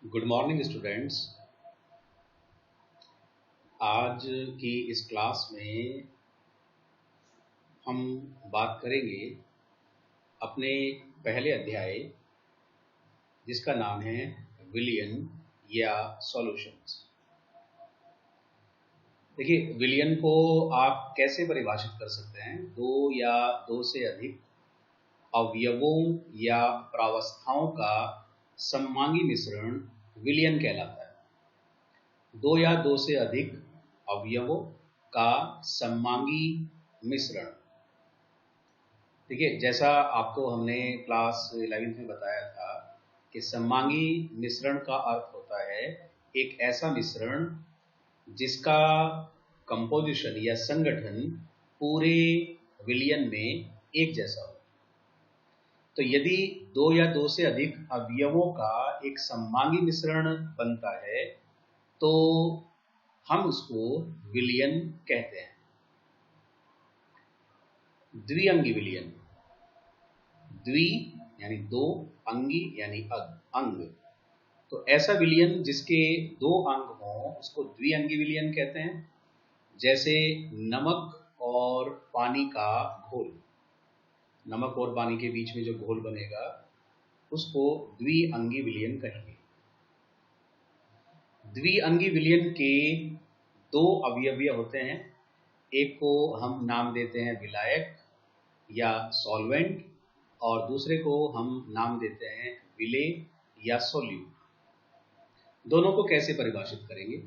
Good morning students. आज की इस क्लास में हम बात करेंगे अपने पहले अध्याय जिसका नाम है विलियन या सॉल्यूशंस। देखिए, विलियन को आप कैसे परिभाषित कर सकते हैं? दो या दो से अधिक अवयवों या प्रावस्थाओं का सममांगी मिश्रण विलियन कहलाता है। दो या दो से अधिक अवयवों का सममांगी मिश्रण। देखिए, जैसा आपको हमने क्लास 11th में बताया था कि सममांगी मिश्रण का अर्थ होता है एक ऐसा मिश्रण जिसका कंपोजिशन या संगठन पूरे विलियन में एक जैसा हो। तो यदि दो या दो से अधिक अवयवों का एक सममांगी मिश्रण बनता है तो हम उसको विलियन कहते हैं। द्विअंगी विलियन, द्वि यानी दो, अंगी यानी अंग। तो ऐसा विलियन जिसके दो अंग हों उसको द्विअंगी विलियन कहते हैं। जैसे नमक और पानी का घोल, नमक और पानी के बीच में जो घोल बनेगा उसको द्विअंगी विलियन कहेंगे। द्विअंगी विलियन के दो अवयव होते हैं। एक को हम नाम देते हैं विलायक या सॉल्वेंट और दूसरे को हम नाम देते हैं विलेय या सोल्यूट। दोनों को कैसे परिभाषित करेंगे?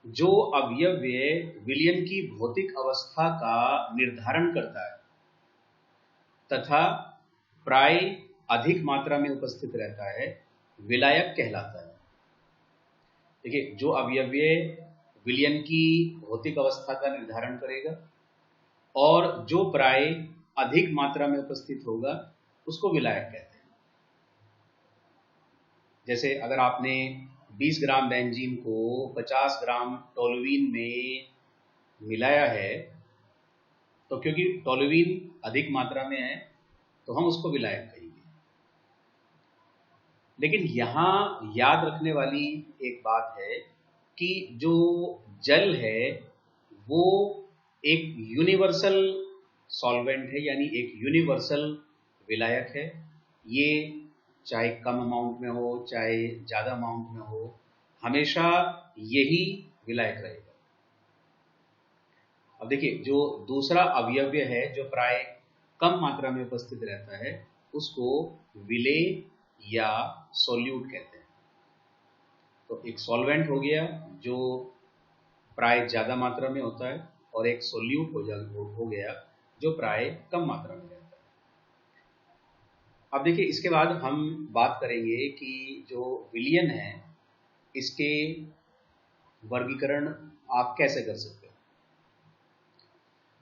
जो अवयव विलियन की भौतिक अवस्था का निर्धारण करता है तथा प्राय अधिक मात्रा में उपस्थित रहता है विलायक कहलाता है। देखिए, जो अवयव विलियन की भौतिक अवस्था का निर्धारण करेगा और जो प्राय अधिक मात्रा में उपस्थित होगा उसको विलायक कहते हैं। जैसे अगर आपने 20 ग्राम बेंजीन को 50 ग्राम टोल्यूइन में मिलाया है तो क्योंकि टोल्यूइन अधिक मात्रा में है तो हम उसको विलायक कहेंगे। लेकिन यहां याद रखने वाली एक बात है कि जो जल है वो एक यूनिवर्सल सॉल्वेंट है, यानी एक यूनिवर्सल विलायक है। ये चाहे कम अमाउंट में हो चाहे ज्यादा अमाउंट में हो, हमेशा यही विलायक रहेगा। अब देखिए, जो दूसरा अवयव है जो प्राय कम मात्रा में उपस्थित रहता है उसको विलेय या सोल्यूट कहते हैं। तो एक सॉल्वेंट हो गया जो प्राय ज्यादा मात्रा में होता है और एक सोल्यूट हो गया जो प्राय कम मात्रा में रहता है। अब देखिए, इसके बाद हम बात करेंगे कि जो विलियन है इसके वर्गीकरण आप कैसे कर सकते हैं।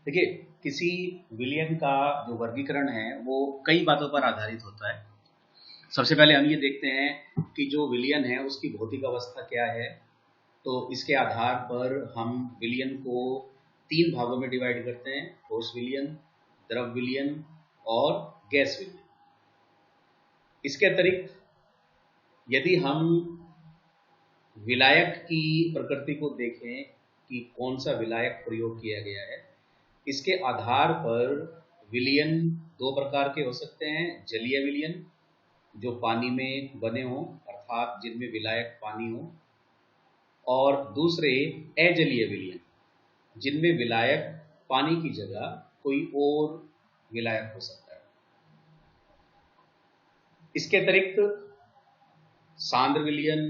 देखिए, किसी विलियन का जो वर्गीकरण है वो कई बातों पर आधारित होता है। सबसे पहले हम ये देखते हैं कि जो विलियन है उसकी भौतिक अवस्था क्या है। तो इसके आधार पर हम विलियन को 3 भागों में डिवाइड करते हैं: ठोस विलियन, द्रव विलियन और गैस विलियन। इसके अतिरिक्त यदि हम विलायक की प्रकृति को देखें कि कौन सा विलायक प्रयोग किया गया है, इसके आधार पर विलियन 2 प्रकार के हो सकते हैं। जलीय विलियन जो पानी में बने हों अर्थात जिनमें विलायक पानी हो, और दूसरे अजलीय विलियन जिनमें विलायक पानी की जगह कोई और विलायक हो सकता है। इसके अतिरिक्त सांद्र विलियन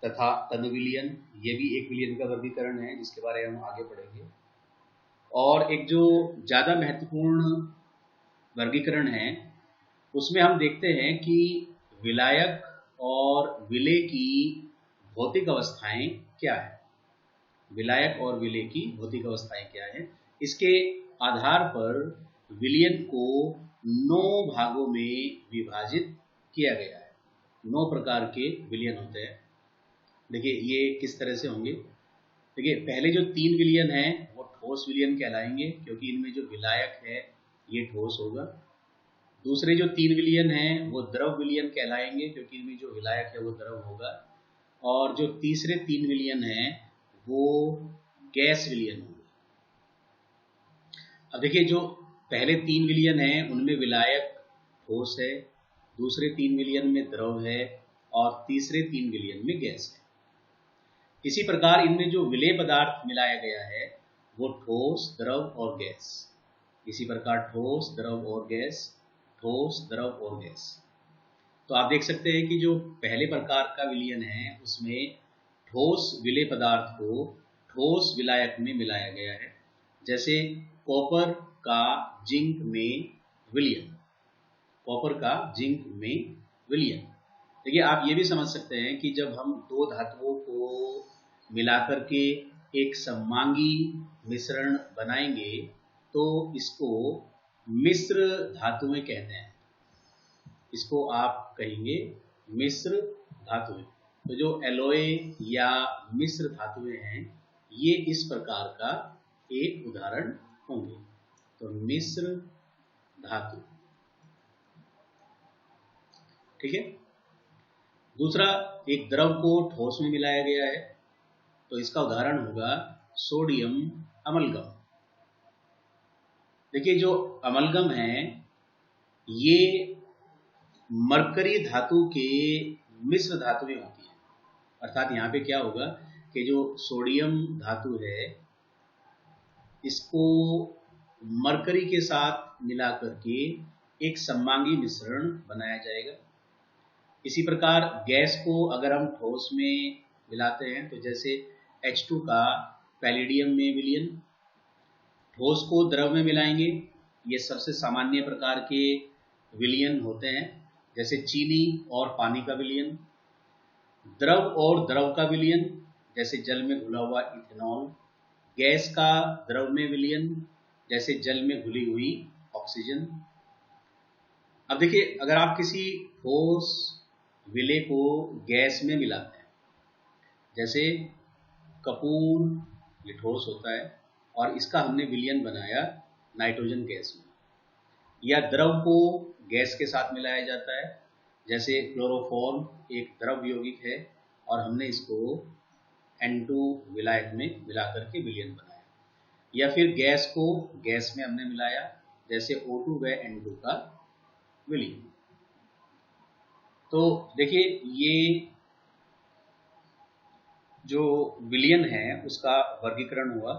तथा तनु विलियन, ये भी एक विलियन का वर्गीकरण है जिसके बारे में हम आगे पढ़ेंगे। और एक जो ज्यादा महत्वपूर्ण वर्गीकरण है उसमें हम देखते हैं कि विलायक और विलेय की भौतिक अवस्थाएं क्या है। विलायक और विलेय की भौतिक अवस्थाएं क्या है, इसके आधार पर विलियन को 9 भागों में विभाजित किया गया है। 9 प्रकार के विलियन होते हैं। देखिए, ये किस तरह से होंगे। देखिए, पहले जो 3 विलियन हैं वो ठोस विलियन कहलाएंगे क्योंकि इनमें जो विलायक है ये ठोस होगा। दूसरे जो 3 विलयन हैं वो द्रव विलयन कहलाएंगे, क्योंकि इनमें जो विलायक है वो द्रव होगा। और जो तीसरे 3 विलयन हैं वो गैस विलयन होंगे। अब देखिए, जो पहले 3 विलयन हैं उनमें विलायक ठोस है, दूसरे 3 विलयन में द्रव है और तीसरे 3 विलयन में गैस है। इसी प्रकार इनमें जो विलेय पदार्थ मिलाया गया है वो ठोस, द्रव और गैस। इसी प्रकार ठोस, द्रव और गैस, ठोस, द्रव और गैस। तो आप देख सकते हैं कि जो पहले प्रकार का विलयन है उसमें ठोस विलेय पदार्थ को ठोस विलायक में मिलाया गया है, जैसे कॉपर का जिंक में विलयन, कॉपर का जिंक में विलयन। देखिए, आप ये भी समझ सकते हैं कि जब हम दो धातुओं को मिलाकर के एक सममांगी मिश्रण बनाएंगे तो इसको मिश्र धातुएं कहते हैं। इसको आप कहेंगे मिश्र धातुएं। तो जो एलॉय या मिश्र धातुएं हैं ये इस प्रकार का एक उदाहरण होंगे। तो मिश्र धातु, ठीक है। दूसरा, एक द्रव को ठोस में मिलाया गया है, तो इसका उदाहरण होगा सोडियम अमलगम। देखिए, जो अमलगम है ये मरकरी धातु के मिश्र धातुएं होती हैं। अर्थात यहाँ पे क्या होगा कि जो सोडियम धातु है इसको मरकरी के साथ मिला करके एक सममांगी मिश्रण बनाया जाएगा। इसी प्रकार गैस को अगर हम ठोस में मिलाते हैं तो जैसे H2 का पैलेडियम में विलयन, ठोस को द्रव में मिलाएंगे, ये सबसे सामान्य प्रकार के विलयन होते हैं, जैसे चीनी और पानी का विलयन। द्रव और द्रव का विलयन, जैसे जल में घुला हुआ इथेनॉल। गैस का द्रव में विलयन, जैसे जल में घुली हुई ऑक्सीजन। अब देखिए, अगर आप किसी ठोस विलेय को गैस में मिलाते हैं, जैसे कपूर, ये ठोस होता है और इसका हमने विलयन बनाया नाइट्रोजन गैस में, या द्रव को गैस के साथ मिलाया जाता है, जैसे क्लोरोफॉर्म एक द्रव यौगिक है और हमने इसको N2 विलायक में मिलाकर के विलयन बनाया, या फिर गैस को गैस में हमने मिलाया, जैसे O2 व N2 का विलयन। तो देखिए, ये जो विलयन है उसका वर्गीकरण हुआ।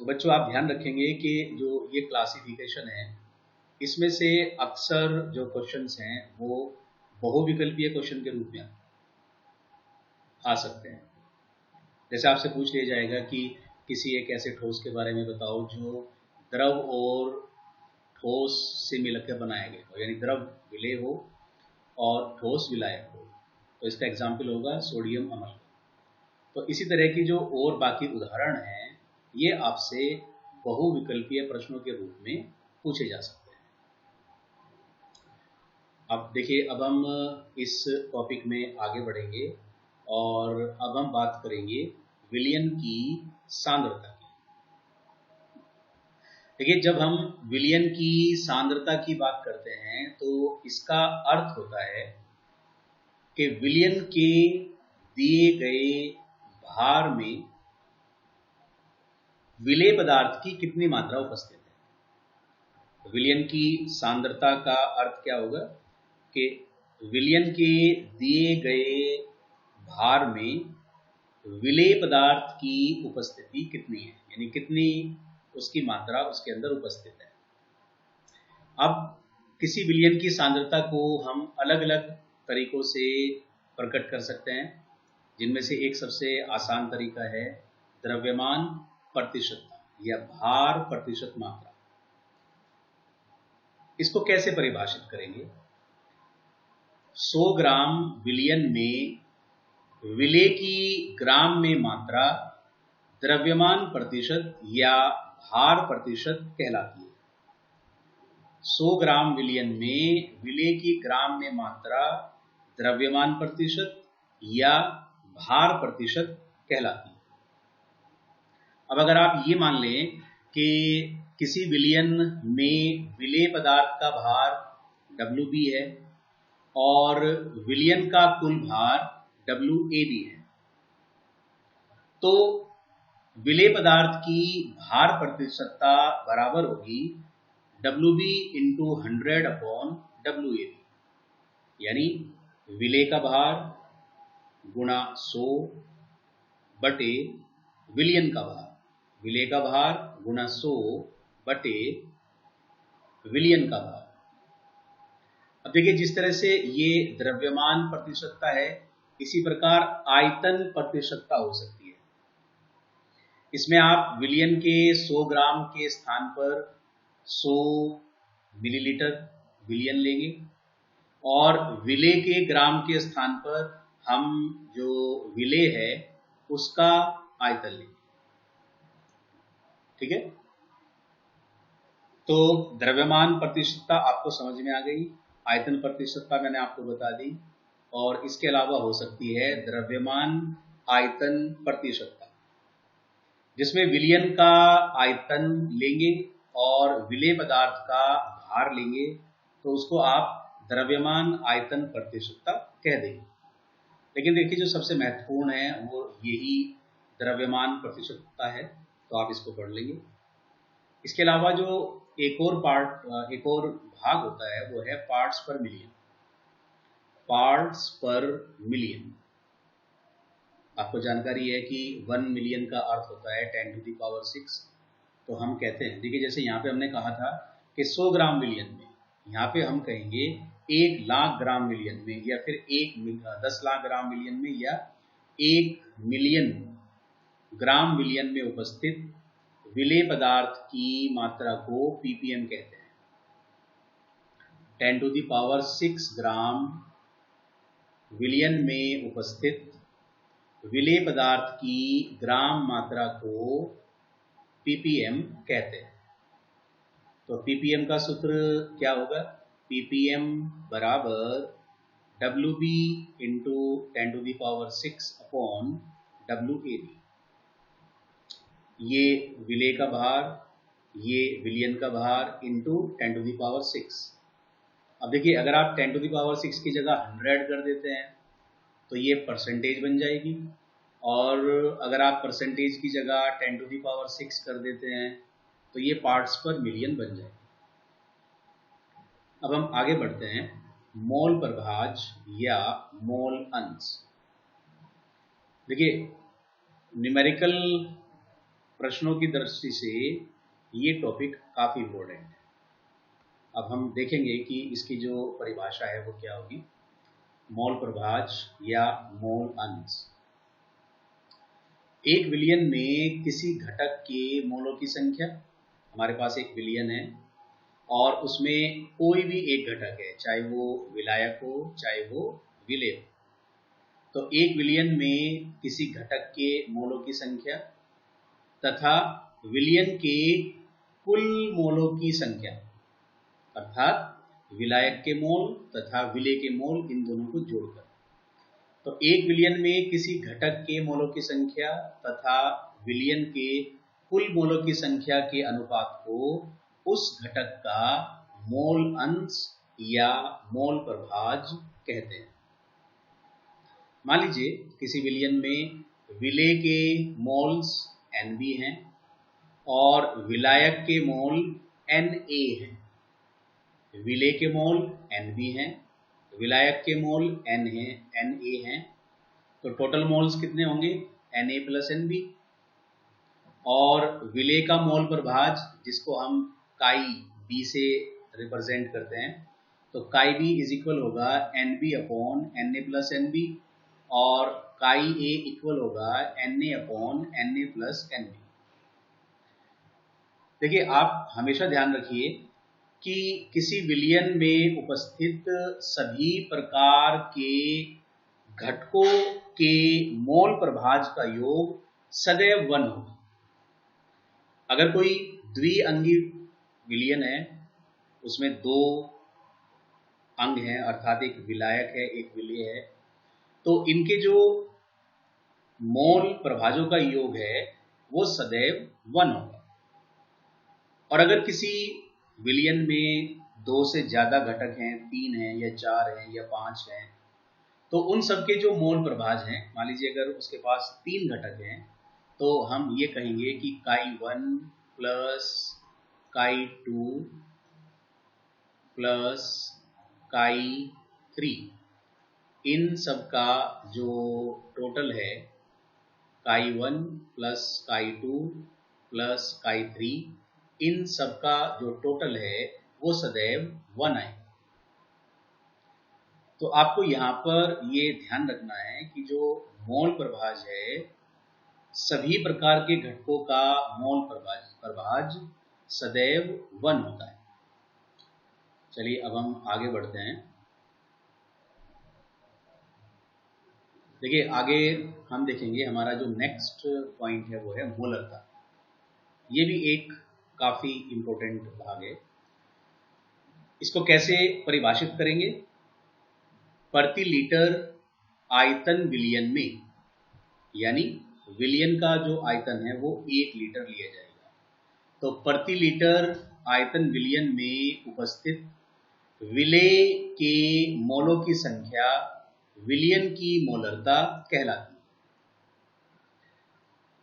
तो बच्चों, आप ध्यान रखेंगे कि जो ये क्लासिफिकेशन है इसमें से अक्सर जो क्वेश्चंस हैं वो बहुविकल्पीय क्वेश्चन के रूप में आ सकते हैं। जैसे आपसे पूछ लिया जाएगा कि किसी एक ऐसे ठोस के बारे में बताओ जो द्रव और ठोस से मिलकर बनाया गया हो, यानी द्रव विलेय हो और ठोस विलायक हो, तो इसका एग्जाम्पल होगा सोडियम अम्ल। तो इसी तरह की जो और बाकी उदाहरण हैं ये आपसे बहुविकल्पीय प्रश्नों के रूप में पूछे जा सकते हैं। अब देखिए, अब हम इस टॉपिक में आगे बढ़ेंगे और अब हम बात करेंगे विलयन की सांद्रता की। देखिए, जब हम विलयन की सांद्रता की बात करते हैं तो इसका अर्थ होता है कि विलयन के दिए गए भार में विलेय पदार्थ की कितनी मात्रा उपस्थित है। विलयन की सांद्रता का अर्थ क्या होगा कि विलयन के दिए गए भार में विलेय पदार्थ की उपस्थिति कितनी है, यानी कितनी उसकी मात्रा उसके अंदर उपस्थित है। अब किसी विलयन की सांद्रता को हम अलग अलग तरीकों से प्रकट कर सकते हैं, जिनमें से एक सबसे आसान तरीका है द्रव्यमान प्रतिशत या भार प्रतिशत मात्रा। इसको कैसे परिभाषित करेंगे? 100 ग्राम विलयन में विलेय की ग्राम में मात्रा द्रव्यमान प्रतिशत या भार प्रतिशत कहलाती है। 100 ग्राम विलयन में विलेय की ग्राम में मात्रा द्रव्यमान प्रतिशत या भार प्रतिशत कहलाती है। अब अगर आप ये मान लें कि किसी विलयन में विलेय पदार्थ का भार WB है और विलयन का कुल भार WAB है, तो विलेय पदार्थ की भार प्रतिशतता बराबर होगी WB × 100/WAB, यानी विलेय का भार गुणा 100 बटे विलयन का भार, विलेय का भार गुणा 100 बटे विलयन का भार। अब देखिए, जिस तरह से ये द्रव्यमान प्रतिशतता है, इसी प्रकार आयतन प्रतिशतता हो सकती है। इसमें आप विलयन के 100 ग्राम के स्थान पर 100 मिलीलीटर विलयन लेंगे और विलेय के ग्राम के स्थान पर हम जो विलेय है उसका आयतन लेंगे। ठीक है, तो द्रव्यमान प्रतिशतता आपको समझ में आ गई, आयतन प्रतिशतता मैंने आपको बता दी, और इसके अलावा हो सकती है द्रव्यमान आयतन प्रतिशतता, जिसमें विलयन का आयतन लेंगे और विलेय पदार्थ का भार लेंगे, तो उसको आप द्रव्यमान आयतन प्रतिशतता कह देंगे। लेकिन देखिए, जो सबसे महत्वपूर्ण है वो यही द्रव्यमान प्रतिशतता है, तो आप इसको पढ़ लेंगे। इसके अलावा जो एक और भाग होता है वो है पार्ट्स पर मिलियन। पार्ट्स पर मिलियन, आपको जानकारी है कि 1 मिलियन का अर्थ होता है 10⁶। तो हम कहते हैं, देखिए जैसे यहाँ पे हमने कहा था कि 100 ग्राम मिलियन में, यहाँ पे हम कहेंगे 1 लाख ग्राम मिलियन में, या फिर 10 लाख ग्राम मिलियन में, या 1 मिलियन ग्राम मिलियन में उपस्थित विलेय पदार्थ की मात्रा को ppm कहते हैं। 10⁶ ग्राम विलयन में उपस्थित विलेय पदार्थ की ग्राम मात्रा को ppm कहते हैं। तो ppm का सूत्र क्या होगा? ppm बराबर WB × 10⁶/WAB। ये विलेय का भार, ये विलयन का भार इंटू 10⁶। अब देखिए, अगर आप 10⁶ की जगह 100 कर देते हैं तो ये परसेंटेज बन जाएगी, और अगर आप परसेंटेज की जगह 10⁶ कर देते हैं तो ये पार्ट्स पर मिलियन बन जाएगी। अब हम आगे बढ़ते हैं, मोल प्रभाज या मोल अंश। देखिए, न्यूमेरिकल प्रश्नों की दृष्टि से ये टॉपिक काफी इम्पोर्टेंट है। अब हम देखेंगे कि इसकी जो परिभाषा है वो क्या होगी। मोल प्रभाज या मोल अंश। एक विलयन में किसी घटक के मोलों की संख्या, हमारे पास एक विलयन है और उसमें कोई भी एक घटक है, चाहे वो विलायक हो चाहे वो विलेय हो, तो एक विलयन में किसी घटक के मोलों की संख्या तथा विलयन के कुल मोलों की संख्या, अर्थात विलायक के मोल तथा विलेय के मोल, इन दोनों को जोड़कर, तो एक विलयन में किसी घटक के मोलों की संख्या तथा विलयन के कुल मोलों की संख्या के अनुपात को उस घटक का मोल अंश या मोल प्रभाज कहते हैं। मान लीजिए किसी विलयन में विलेय के मोल्स Nb हैं और विलायक के मोल Na हैं। विलेय के मोल Nb हैं, विलायक के मोल Na हैं, तो टोटल मोल्स कितने होंगे? Na + Nb। और विलेय का मोल प्रभाज, जिसको हम काई B से रिप्रेजेंट करते हैं, तो काई B इक्वल होगा Nb/Na + Nb, और काई A इक्वल होगा Na/Na + Nb। देखिए, आप हमेशा ध्यान रखिए कि किसी विलयन में उपस्थित सभी प्रकार के घटकों के मोल प्रभाज का योग सदैव 1 होगा। अगर कोई द्विअंगी विलयन है, उसमें 2 अंग हैं, अर्थात एक विलायक है एक विलेय है, तो इनके जो मोल प्रभाजों का योग है वो सदैव 1 होगा। और अगर किसी विलयन में 2 से ज़्यादा घटक हैं, 3 हैं या 4 हैं या 5 हैं, तो उन सबके जो मोल प्रभाज हैं, मान लीजिए अगर उसके पास 3 घटक हैं, तो हम ये कहेंगे कि chi1 plus chi2 plus chi3, इन सब का जो टोटल है chi1 plus chi2 plus chi3, इन सब का जो टोटल है वो सदैव 1 आए। तो आपको यहाँ पर ये ध्यान रखना है कि जो मोल प्रभाज है, सभी प्रकार के घटकों का मोल प्रभाज सदैव 1 होता है। चलिए अब हम आगे बढ़ते हैं। देखिए आगे हम देखेंगे, हमारा जो नेक्स्ट पॉइंट है वो है मोलरता। ये भी एक काफी इंपॉर्टेंट भाग है। इसको कैसे परिभाषित करेंगे? प्रति लीटर आयतन विलयन में, यानी विलयन का जो आयतन है वो 1 लीटर लिया जाएगा। तो प्रति लीटर आयतन विलयन में उपस्थित विलेय के मोलों की संख्या विलयन की मोलरता कहलाती है।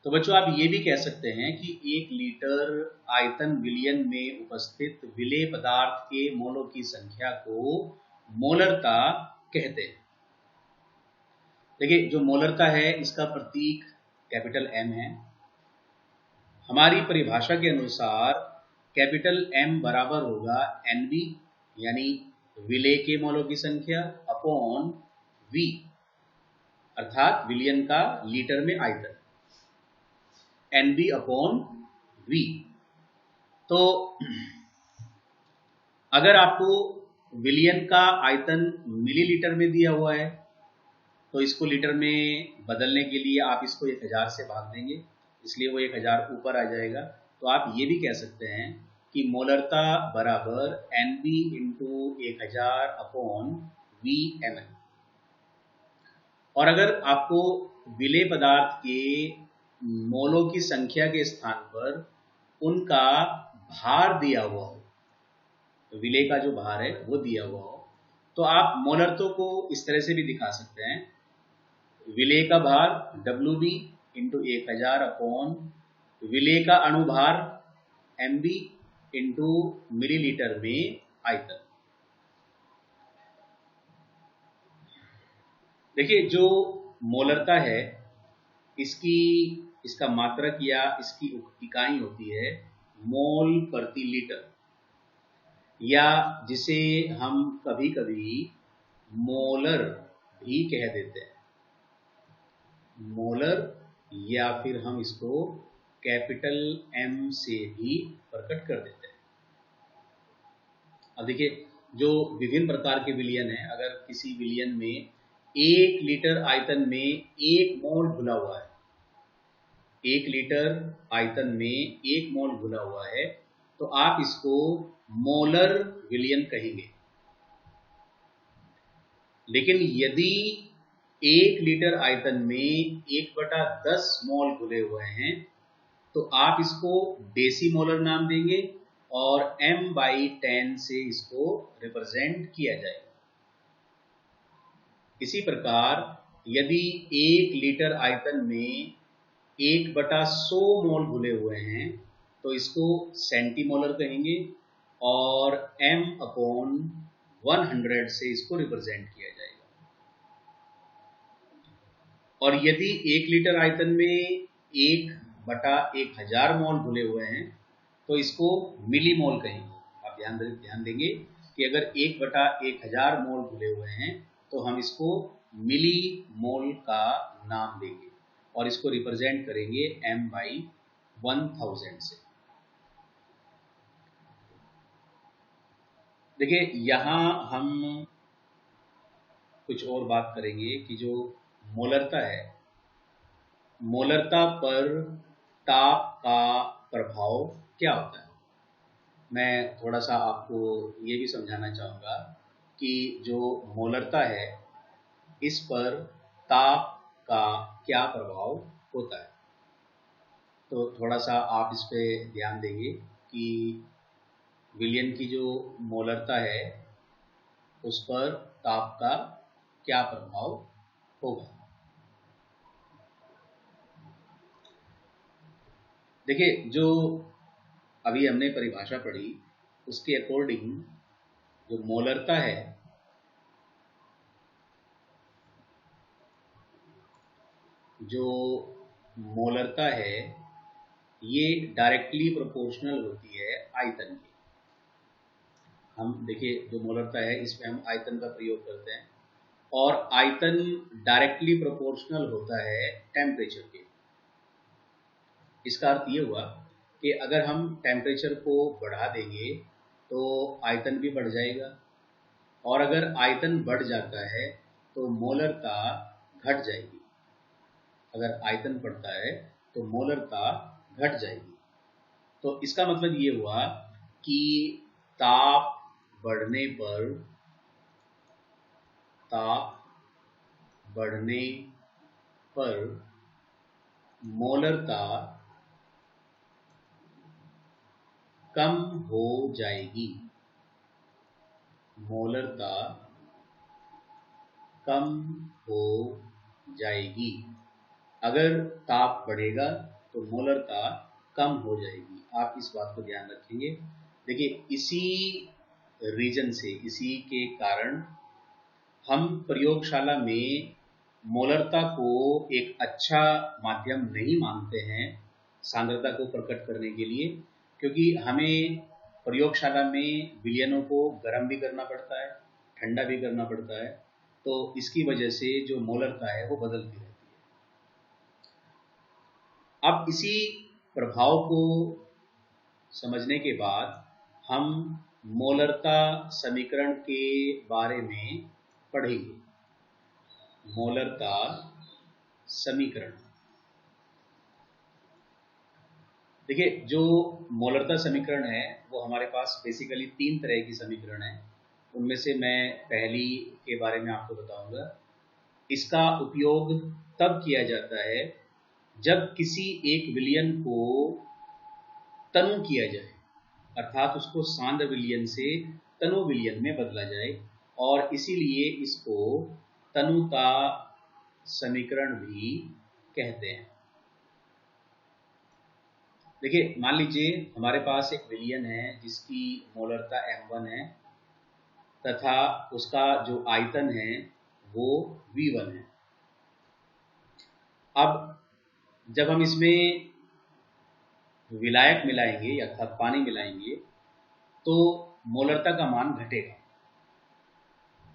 तो बच्चों आप ये भी कह सकते हैं कि 1 लीटर आयतन विलयन में उपस्थित विलेय पदार्थ के मोलों की संख्या को मोलरता कहते हैं। देखिए जो मोलरता है इसका प्रतीक कैपिटल M है। हमारी परिभाषा के अनुसार कैपिटल M बराबर होगा NV, यानी विलेय के मोलों की संख्या, अपॉन V, अर्थात विलयन का लीटर में आयतन, NV अपॉन V। तो अगर आपको विलयन का आयतन मिलीलीटर में दिया हुआ है, तो इसको लीटर में बदलने के लिए आप इसको 1000 से भाग देंगे, इसलिए वो 1000 ऊपर आ जाएगा। तो आप ये भी कह सकते हैं कि मोलरता बराबर NV इंटू 1000 अपॉन VML। और अगर आपको विलेय पदार्थ के मोलों की संख्या के स्थान पर उनका भार दिया हुआ हो, तो विलेय का जो भार है वो दिया हुआ हो, तो आप मोलरता को इस तरह से भी दिखा सकते हैं, विलेय का भार WB इंटू 1000 अपॉन विलेय का अणुभार MB इंटू मिलीलीटर में आयतन। देखिए जो मोलरता है इसका मात्रक या इसकी इकाई होती है मोल प्रति लीटर, या जिसे हम कभी कभी मोलर भी कह देते हैं, मोलर, या फिर हम इसको कैपिटल M से भी प्रकट कर देते हैं। अब देखिए जो विभिन्न प्रकार के विलयन है, अगर किसी विलयन में 1 लीटर आयतन में 1 मोल घुला हुआ है, 1 लीटर आयतन में 1 मोल घुला हुआ है, तो आप इसको मोलर विलयन कहेंगे। लेकिन यदि 1 लीटर आयतन में 1/10 मोल घुले हुए हैं, तो आप इसको डेसीमोलर नाम देंगे और M/10 से इसको रिप्रेजेंट किया जाएगा। इसी प्रकार यदि 1 लीटर आयतन में 1/100 मोल घुले हुए हैं, तो इसको सेंटीमोलर कहेंगे और M/100 से इसको रिप्रेजेंट किया जाएगा। और यदि 1 लीटर आयतन में 1/1000 मोल घुले हुए हैं, तो इसको मिलीमोल कहेंगे। आप ध्यान देंगे कि अगर 1/1000 मोल घुले हुए हैं, तो हम इसको मिलीमोल का नाम देंगे और इसको रिप्रेजेंट करेंगे M/1000 से। देखिए यहाँ हम कुछ और बात करेंगे कि जो मोलरता है, मोलरता पर ताप का प्रभाव क्या होता है। मैं थोड़ा सा आपको ये भी समझाना चाहूँगा कि जो मोलरता है इस पर ताप का क्या प्रभाव होता है। तो थोड़ा सा आप इस पे ध्यान देंगे कि विलयन की जो मोलरता है उस पर ताप का क्या प्रभाव होगा। देखिए, जो अभी हमने परिभाषा पढ़ी उसके अकॉर्डिंग जो मोलरता है ये डायरेक्टली प्रोपोर्शनल होती है आयतन के। हम देखिए, जो मोलरता है इसमें हम आयतन का प्रयोग करते हैं और आयतन डायरेक्टली प्रोपोर्शनल होता है टेम्परेचर के। इसका अर्थ ये हुआ कि अगर हम टेम्परेचर को बढ़ा देंगे तो आयतन भी बढ़ जाएगा, और अगर आयतन बढ़ जाता है तो मोलरता घट जाएगी। अगर आयतन बढ़ता है तो मोलरता घट जाएगी। तो इसका मतलब ये हुआ कि ताप बढ़ने पर मोलरता कम हो जाएगी। अगर ताप बढ़ेगा तो मोलरता कम हो जाएगी। आप इस बात को ध्यान रखेंगे। देखिए, इसी रीजन से, इसी के कारण हम प्रयोगशाला में मोलरता को एक अच्छा माध्यम नहीं मानते हैं सांद्रता को प्रकट करने के लिए, क्योंकि हमें प्रयोगशाला में विलयनों को गर्म भी करना पड़ता है, ठंडा भी करना पड़ता है। तो इसकी वजह से जो मोलरता है वो बदलती रहती है। अब इसी प्रभाव को समझने के बाद हम मोलरता समीकरण के बारे में पढ़ेंगे। मोलरता समीकरण, देखिए, जो मोलरता समीकरण है वो हमारे पास बेसिकली 3 तरह की समीकरण है। उनमें से मैं पहली के बारे में आपको बताऊंगा। इसका उपयोग तब किया जाता है जब किसी एक विलयन को तनु किया जाए, अर्थात उसको सांद्र विलयन से तनु विलयन में बदला जाए, और इसीलिए इसको तनुता समीकरण भी कहते हैं। देखिए, मान लीजिए हमारे पास एक विलयन है जिसकी मोलरता m1 है तथा उसका जो आयतन है वो V1 है। अब जब हम इसमें विलायक मिलाएंगे या पानी मिलाएंगे तो मोलरता का मान घटेगा।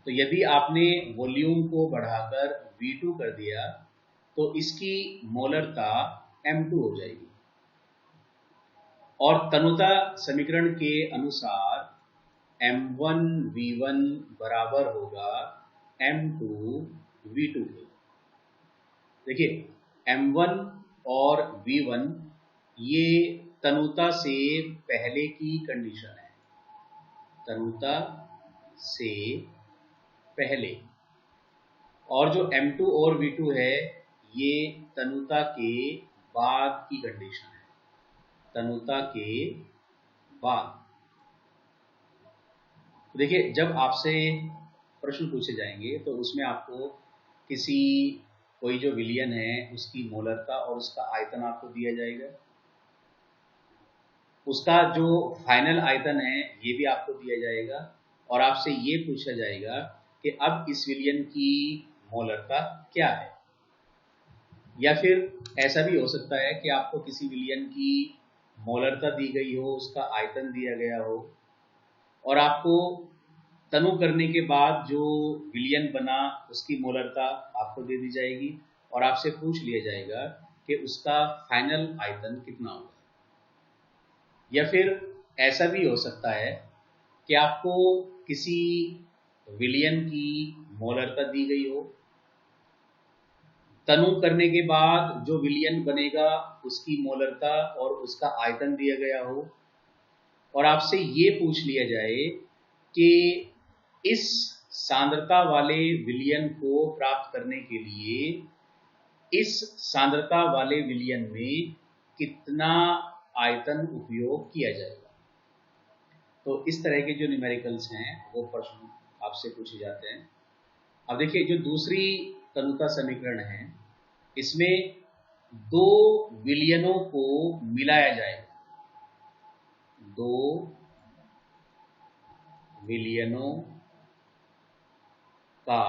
तो यदि आपने वॉल्यूम को बढ़ाकर V2 कर दिया तो इसकी मोलरता M2 हो जाएगी, और तनुता समीकरण के अनुसार M1 V1 बराबर होगा M2 V2 के। देखिए, M1 और V1 ये तनुता से पहले की कंडीशन है, तनुता से पहले, और जो M2 और V2 है ये तनुता के बाद की कंडीशन है, तनुता के बाद। देखिए, जब आपसे प्रश्न पूछे जाएंगे तो उसमें आपको कोई जो विलयन है उसकी मोलरता और उसका आयतन आपको दिया जाएगा, उसका जो फाइनल आयतन है ये भी आपको दिया जाएगा, और आपसे ये पूछा जाएगा कि अब इस विलयन की मोलरता क्या है। या फिर ऐसा भी हो सकता है कि आपको किसी विलयन की मोलरता दी गई हो, उसका आयतन दिया गया हो, और आपको तनु करने के बाद जो विलयन बना उसकी मोलरता आपको दे दी जाएगी, और आपसे पूछ लिया जाएगा कि उसका फाइनल आयतन कितना होगा। या फिर ऐसा भी हो सकता है कि आपको किसी विलयन की मोलरता दी गई हो, तनु करने के बाद जो विलयन बनेगा उसकी मोलरता और उसका आयतन दिया गया हो, और आपसे ये पूछ लिया जाए कि इस सांद्रता वाले विलयन को प्राप्त करने के लिए इस सांद्रता वाले विलयन में कितना आयतन उपयोग किया जाएगा। तो इस तरह के जो न्यूमेरिकल्स हैं वो प्रश्न आपसे पूछे जाते हैं। अब देखिए, जो दूसरी तनुता समीकरण है, इसमें दो विलयनों को मिलाया जाएगा, दो विलयनों का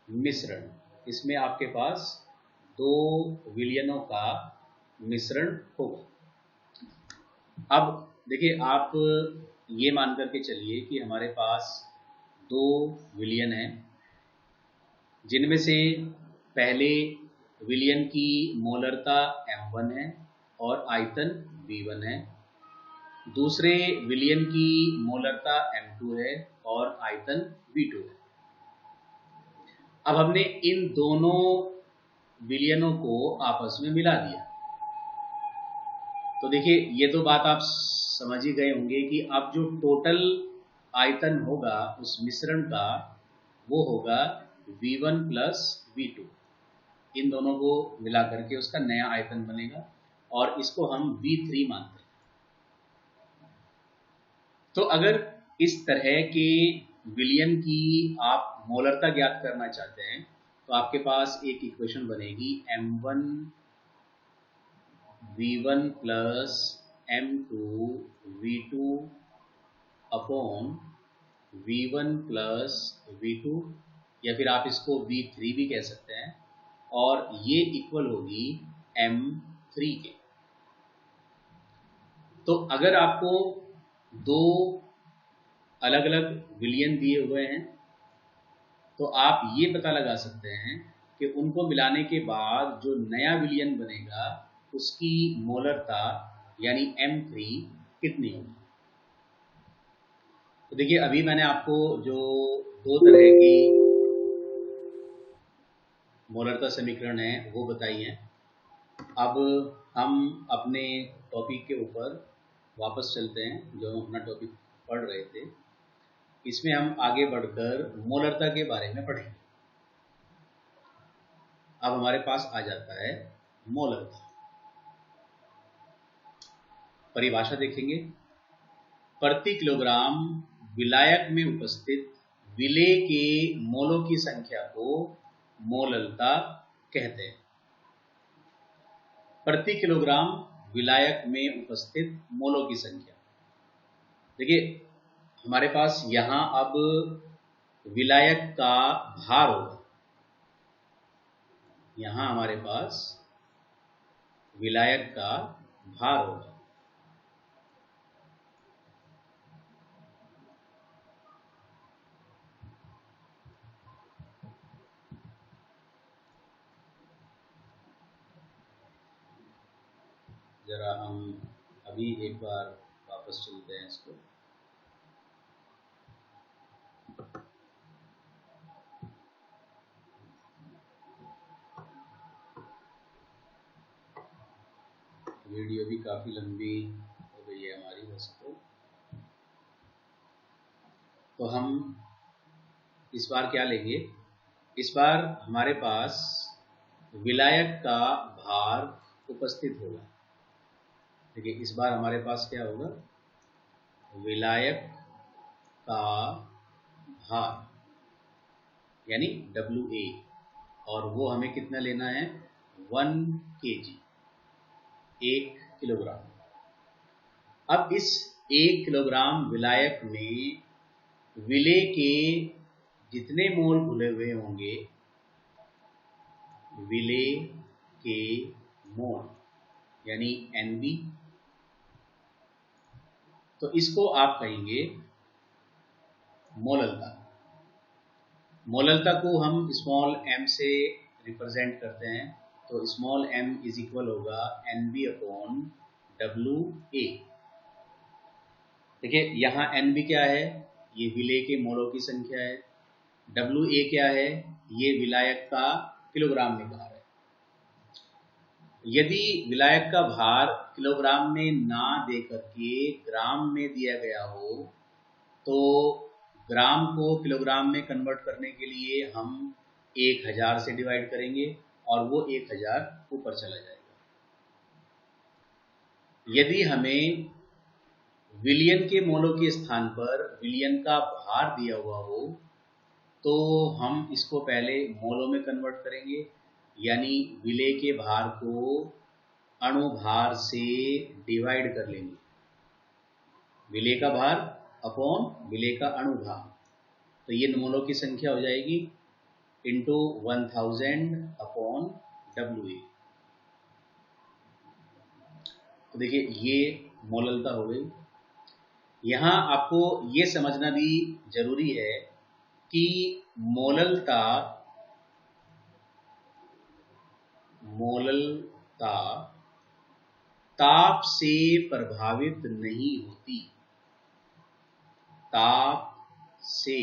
मिश्रण। इसमें आपके पास दो विलयनों का मिश्रण होगा। अब देखिए, आप ये मान करके चलिए कि हमारे पास दो विलयन हैं, जिनमें से पहले विलयन की मोलरता m1 है और आयतन v1 है, दूसरे विलयन की मोलरता m2 है और आयतन v2 है। अब हमने इन दोनों विलयनों को आपस में मिला दिया। तो देखिए, ये तो बात आप समझ ही गए होंगे कि अब जो टोटल आयतन होगा उस मिश्रण का, वो होगा v1 प्लस v2। इन दोनों को मिला करके उसका नया आयतन बनेगा और इसको हम v3 मानते हैं। तो अगर इस तरह के विलयन की आप मोलरता ज्ञात करना चाहते हैं, तो आपके पास एक इक्वेशन बनेगी m1 v1 plus m2 v2 upon v1 plus v2, या फिर आप इसको v3 भी कह सकते हैं, और ये इक्वल होगी m3 के। तो अगर आपको दो अलग अलग विलयन दिए हुए हैं, तो आप ये पता लगा सकते हैं कि उनको मिलाने के बाद जो नया विलयन बनेगा उसकी मोलरता यानी m3 कितनी होगी। तो देखिए, अभी मैंने आपको जो दो तरह की मोलरता समीकरण है वो बताई है। अब हम अपने टॉपिक के ऊपर वापस चलते हैं, जो हम अपना टॉपिक पढ़ रहे थे। इसमें हम आगे बढ़कर मोलरता के बारे में पढ़ेंगे। अब हमारे पास आ जाता है मोलरता। परिभाषा देखेंगे, प्रति किलोग्राम विलायक में उपस्थित विलेय के मोलों की संख्या को मोलरता कहते हैं। प्रति किलोग्राम विलायक में उपस्थित मोलों की संख्या। देखिए, हमारे पास यहां अब विलायक का भार होगा। यहां हमारे पास विलायक का भार होगा। जरा हम अभी एक बार वापस चलते हैं इसको। वीडियो भी काफी लंबी हो गई है हमारी वैसे तो हम इस बार क्या लेंगे, इस बार हमारे पास विलायक का भार उपस्थित होगा। देखिए, इस बार हमारे पास क्या होगा, विलायक का भार यानी WA, और वो हमें कितना लेना है, 1 kg, 1 किलोग्राम। अब इस 1 किलोग्राम विलायक में विलेय के जितने मोल घुले हुए होंगे, विलेय के मोल यानी NB, तो इसको आप कहेंगे मोलरता। मोलरता को हम स्मॉल m से रिप्रेजेंट करते हैं, तो स्मॉल m इज इक्वल होगा NB अपॉन WA। देखिए, यहाँ NB क्या है, ये विलेय के मोलों की संख्या है। WA क्या है, ये विलायक का किलोग्राम में भार है। यदि विलायक का भार किलोग्राम में ना दे करके ग्राम में दिया गया हो, तो ग्राम को किलोग्राम में कन्वर्ट करने के लिए हम 1000 से डिवाइड करेंगे और वो 1000 ऊपर चला जाएगा। यदि हमें विलियन के मोलों के स्थान पर विलियन का भार दिया हुआ हो तो हम इसको पहले मोलों में कन्वर्ट करेंगे, यानी विलेय के भार को अणुभार से डिवाइड कर लेंगे। विलेय का भार अपॉन विलेय का अणुभार, तो ये मोलों की संख्या हो जाएगी इंटू 1000 अपॉन WA। तो देखिए ये मोललता हो गई। यहाँ आपको ये समझना भी जरूरी है कि मोललता ताप से प्रभावित नहीं होती। ताप से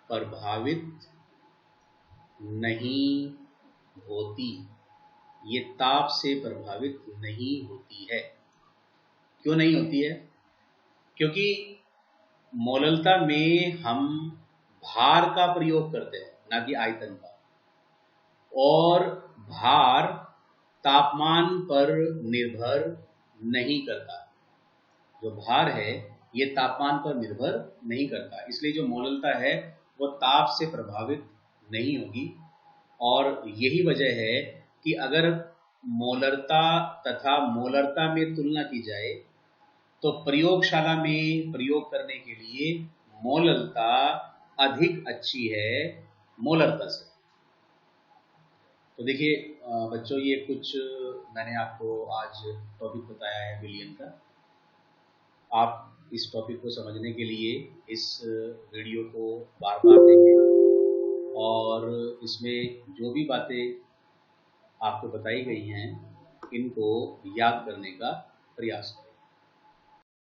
प्रभावित नहीं होती। ये ताप से प्रभावित नहीं होती है। क्यों नहीं होती है? क्योंकि मोललता में हम भार का प्रयोग करते हैं, ना कि आयतन का, और भार तापमान पर निर्भर नहीं करता। जो भार है ये तापमान पर निर्भर नहीं करता, इसलिए जो मोललता है वो ताप से प्रभावित नहीं होगी। और यही वजह है कि अगर मोलरता तथा मोलरता में तुलना की जाए तो प्रयोगशाला में प्रयोग करने के लिए मोललता अधिक अच्छी है मोलरता से। तो देखिए बच्चों, ये कुछ मैंने आपको आज टॉपिक बताया है विलियन का। आप इस टॉपिक को समझने के लिए इस वीडियो को बार बार देखें और इसमें जो भी बातें आपको बताई गई हैं इनको याद करने का प्रयास करें।